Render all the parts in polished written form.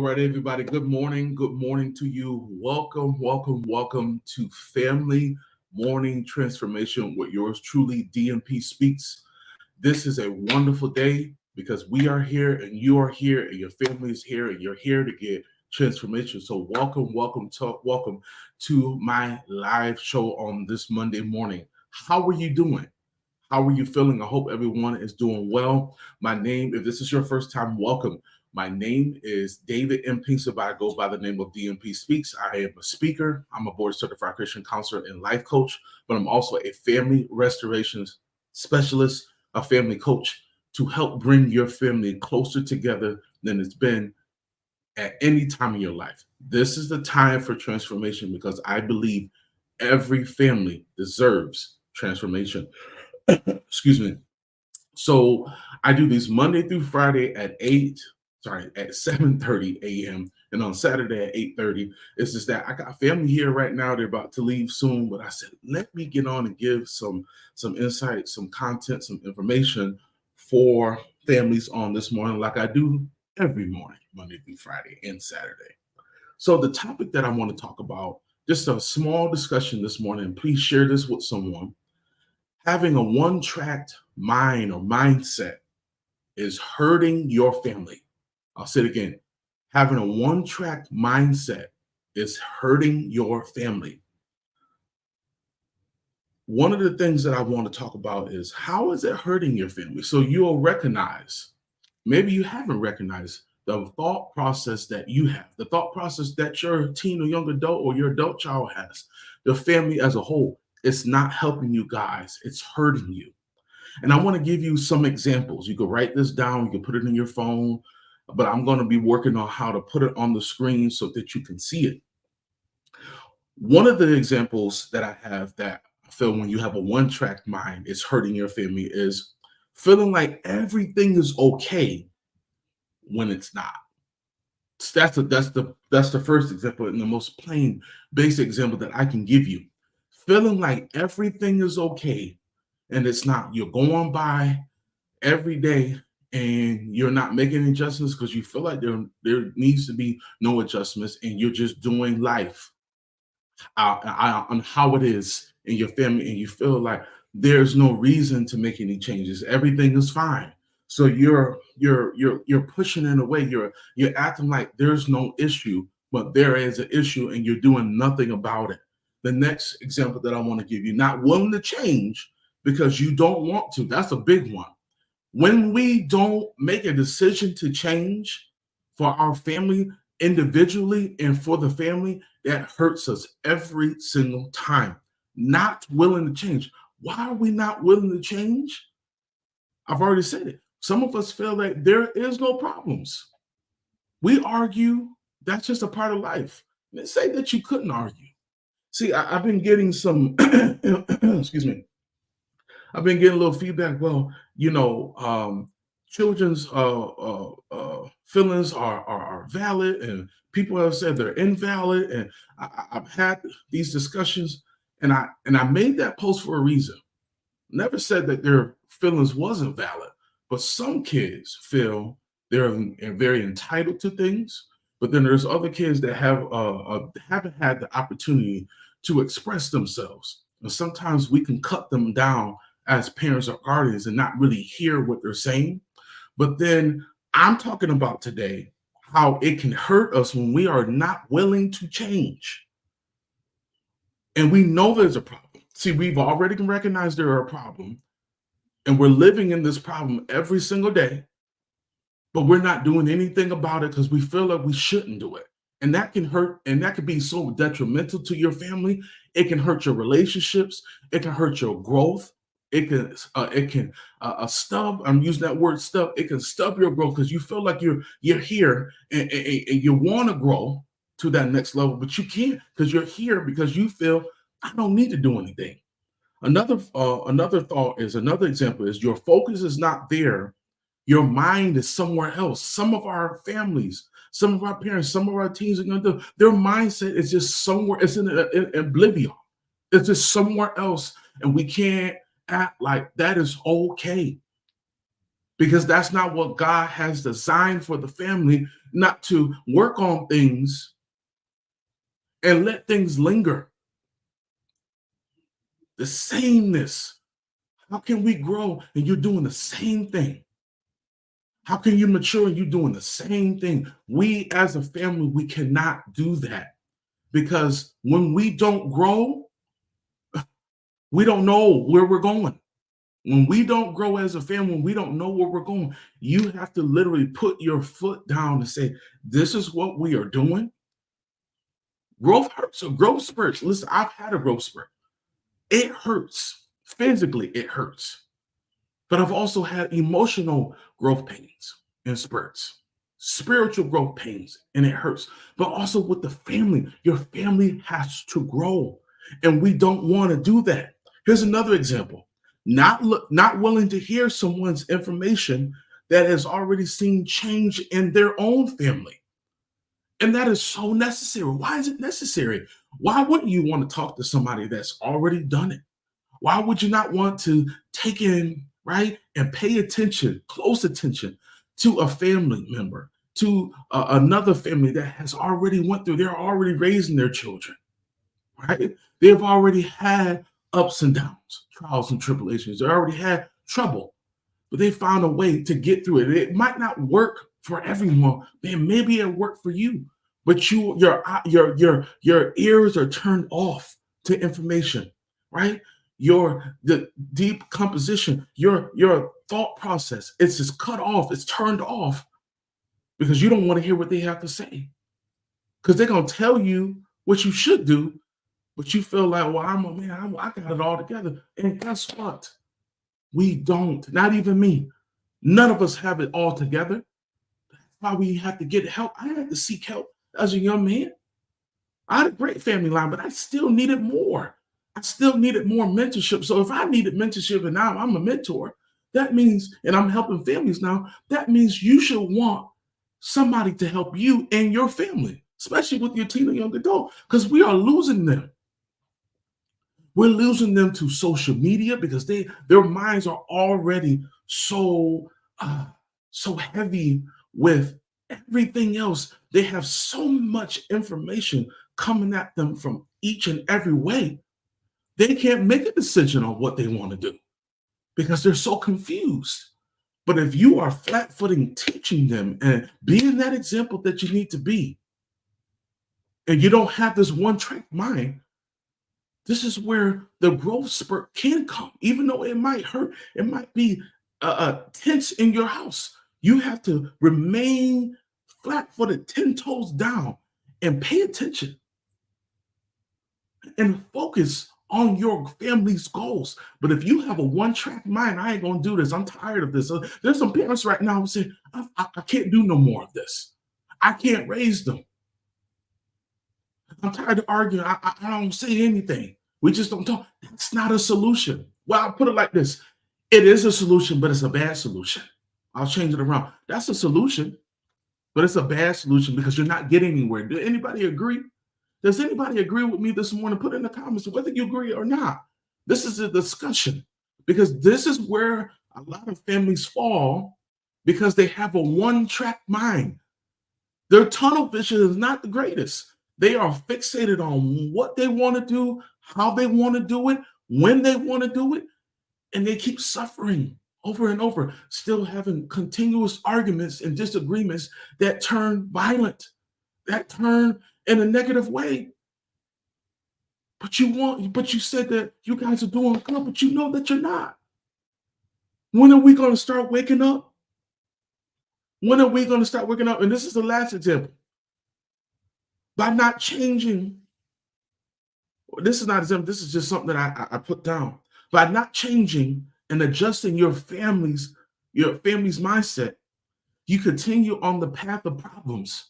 right, everybody. Good morning. Good morning to you. Welcome, welcome, welcome to Family Morning Transformation with yours truly, DMPSpeaks. This is a wonderful day because we are here and you are here and your family is here and you're here to get transformation. So welcome to my live show on this Monday morning. How are you doing? How are you feeling? I hope everyone is doing well. My name, if this is your first time, welcome. My name is David M. Pinks. I go by the name of DMP Speaks. I am a speaker. I'm a board certified Christian counselor and life coach, but I'm also a family restoration specialist, a family coach to help bring your family closer together than it's been at any time in your life. This is the time for transformation because I believe every family deserves transformation. Excuse me. So I do these Monday through Friday at 7:30 a.m. and on Saturday at 8:30. It's just that I got family here right now. They're about to leave soon, but I said, let me get on and give some insight, some content, some information for families on this morning, like I do every morning, Monday through Friday and Saturday. So the topic that I want to talk about, just a small discussion this morning, please share this with someone. Having a one-track mind or mindset is hurting your family. I'll say it again. Having a one-track mindset is hurting your family. One of the things that I want to talk about is how is it hurting your family? So you'll recognize, maybe you haven't recognized the thought process that you have, the thought process that your teen or young adult or your adult child has, the family as a whole. It's not helping you guys. It's hurting you. And I want to give you some examples. You can write this down. You can put it in your phone. But I'm going to be working on how to put it on the screen so that you can see it. One of the examples that I have that I feel when you have a one-track mind is hurting your family is feeling like everything is okay when it's not. That's the first example and the most plain, basic example that I can give you. Feeling like everything is okay and it's not. You're going by every day and you're not making adjustments because you feel like there needs to be no adjustments and you're just doing life on how it is in your family and you feel like there's no reason to make any changes. Everything is fine. So you're pushing it away. You're acting like there's no issue, but there is an issue and you're doing nothing about it. The next example that I want to give you, not willing to change because you don't want to. That's a big one. When we don't make a decision to change for our family individually and for the family, that hurts us every single time. Not willing to change. Why are we not willing to change? I've already said it. Some of us feel like there is no problems. We argue. That's just a part of life. Let's say that you couldn't argue. See, I've been getting some, excuse me, I've been getting a little feedback. Well, children's feelings are valid, and people have said they're invalid. And I've had these discussions, and I made that post for a reason. Never said that their feelings wasn't valid, but some kids feel they're very entitled to things. But then there's other kids that haven't had the opportunity to express themselves, and sometimes we can cut them down as parents or guardians and not really hear what they're saying. But then I'm talking about today how it can hurt us when we are not willing to change. And we know there's a problem. See, we've already recognized there are a problem, and we're living in this problem every single day, but we're not doing anything about it because we feel like we shouldn't do it. And that can hurt, and that can be so detrimental to your family. It can hurt your relationships. It can hurt your growth. It can stub. I'm using that word stub. It can stub your growth because you feel like you're here and you want to grow to that next level, but you can't because you're here because you feel I don't need to do anything. Another example is your focus is not there. Your mind is somewhere else. Some of our families, some of our parents, some of our teens are going to do. Their mindset is just somewhere. It's in oblivion. It's just somewhere else, and we can't act like that is okay. because that's not what God has designed for the family, not to work on things and let things linger. The sameness. How can we grow and you're doing the same thing? How can you mature and you're doing the same thing? We as a family, we cannot do that, because when we don't grow, we don't know where we're going. When we don't grow as a family, we don't know where we're going. You have to literally put your foot down and say, this is what we are doing. Growth hurts. So growth spurts. Listen, I've had a growth spurt. It hurts. Physically, it hurts. But I've also had emotional growth pains and spurts, spiritual growth pains, and it hurts. But also with the family, your family has to grow. And we don't want to do that. Here's another example. Not willing to hear someone's information that has already seen change in their own family. And that is so necessary. Why is it necessary? Why wouldn't you want to talk to somebody that's already done it? Why would you not want to take in, right, and pay attention, close attention to a family member, to another family that has already went through, they're already raising their children, right? They've already had ups and downs, trials and tribulations. They already had trouble, but they found a way to get through it. It might not work for everyone, man. Maybe it worked for you, but your ears are turned off to information, right? The deep composition, your thought process, it's just cut off, it's turned off, because you don't want to hear what they have to say. Because they're gonna tell you what you should do, but you feel like, well, I'm a man, I got it all together. And guess what? We don't, not even me. None of us have it all together. That's why we have to get help. I had to seek help as a young man. I had a great family line, but I still needed more. I still needed more mentorship. So if I needed mentorship and now I'm a mentor, that means, and I'm helping families now, that means you should want somebody to help you and your family, especially with your teen or young adult, because we are losing them. We're losing them to social media because their minds are already so heavy with everything else. They have so much information coming at them from each and every way. They can't make a decision on what they want to do because they're so confused. But if you are flat-footing teaching them and being that example that you need to be, and you don't have this one-track mind, this is where the growth spurt can come, even though it might hurt. It might be tense in your house. You have to remain flat-footed, 10 toes down, and pay attention and focus on your family's goals. But if you have a one-track mind, I ain't gonna do this. I'm tired of this. There's some parents right now who say, I can't do no more of this. I can't raise them. I'm tired of arguing. I don't say anything. We just don't talk. That's not a solution. Well, I'll put it like this. It is a solution, but it's a bad solution. I'll change it around. That's a solution, but it's a bad solution because you're not getting anywhere. Do anybody agree? Does anybody agree with me this morning? Put in the comments whether you agree or not. This is a discussion because this is where a lot of families fall because they have a one-track mind. Their tunnel vision is not the greatest. They are fixated on what they want to do, how they want to do it, when they want to do it, and they keep suffering over and over, still having continuous arguments and disagreements that turn violent, that turn in a negative way. But you said that you guys are doing good, but you know that you're not. When are we going to start waking up? When are we going to start waking up? And this is the last example. By not changing, this is not an example, this is just something that I put down. By not changing and adjusting your family's mindset, you continue on the path of problems.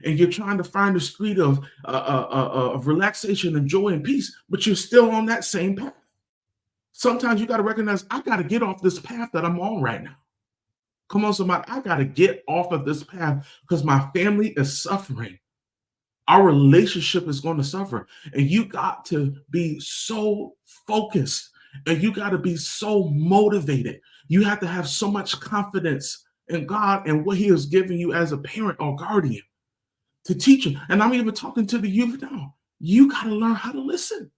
And you're trying to find a street of relaxation and joy and peace, but you're still on that same path. Sometimes you got to recognize, I got to get off this path that I'm on right now. Come on, somebody, I got to get off of this path because my family is suffering. Our relationship is going to suffer. And you got to be so focused And you got to be so motivated. You have to have so much confidence in God and what He has given you as a parent or guardian to teach you. And I'm even talking to the youth now. You got to learn how to listen.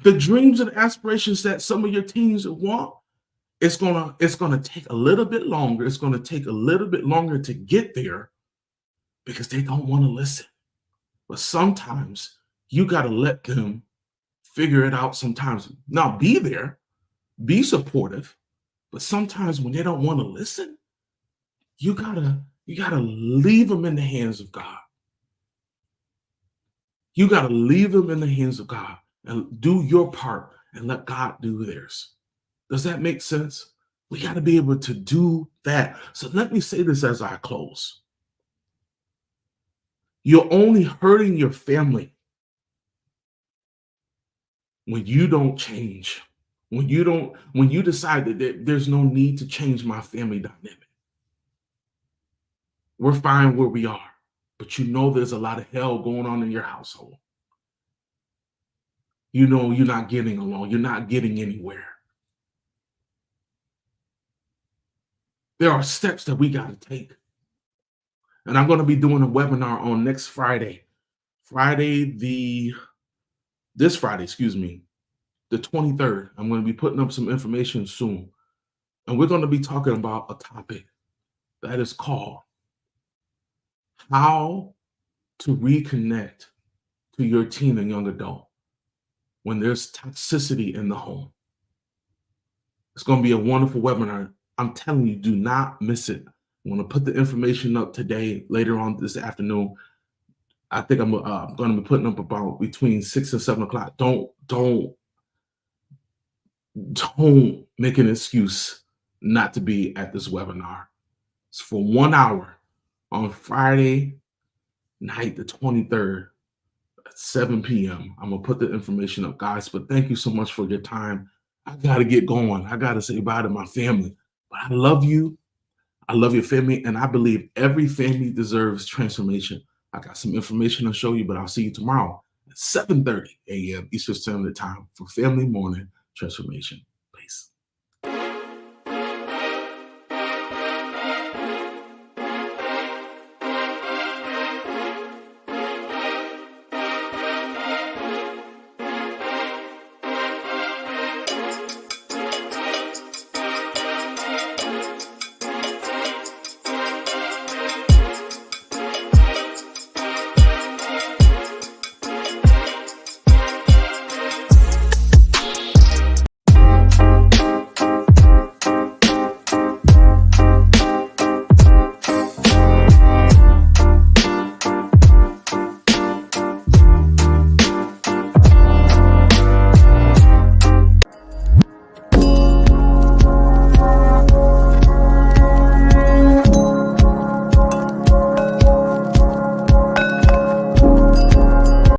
The dreams and aspirations that some of your teens want, it's gonna take a little bit longer. It's gonna take a little bit longer to get there because they don't want to listen. But sometimes you got to let them figure it out sometimes. Now be there, be supportive, but sometimes when they don't want to listen, you gotta leave them in the hands of God. You gotta leave them in the hands of God and do your part and let God do theirs. Does that make sense? We got to be able to do that. So let me say this as I close. You're only hurting your family when you don't change. When you decide that there's no need to change my family dynamic. We're fine where we are, but you know there's a lot of hell going on in your household. You know you're not getting along. You're not getting anywhere. There are steps that we got to take. And I'm going to be doing a webinar on next Friday. This Friday, excuse me, the 23rd. I'm going to be putting up some information soon. And we're going to be talking about a topic that is called how to reconnect to your teen and young adult when there's toxicity in the home. It's going to be a wonderful webinar. I'm telling you, do not miss it. I'm going to put the information up today, later on this afternoon. I think I'm going to be putting up about between 6 and 7 o'clock. Don't make an excuse not to be at this webinar. It's for 1 hour on Friday night, the 23rd at 7 p.m. I'm going to put the information up, guys. But thank you so much for your time. I got to get going. I got to say bye to my family. But I love you. I love your family. And I believe every family deserves transformation. I got some information to show you, but I'll see you tomorrow at 7:30 a.m. Eastern Standard Time for Family Morning Transformation.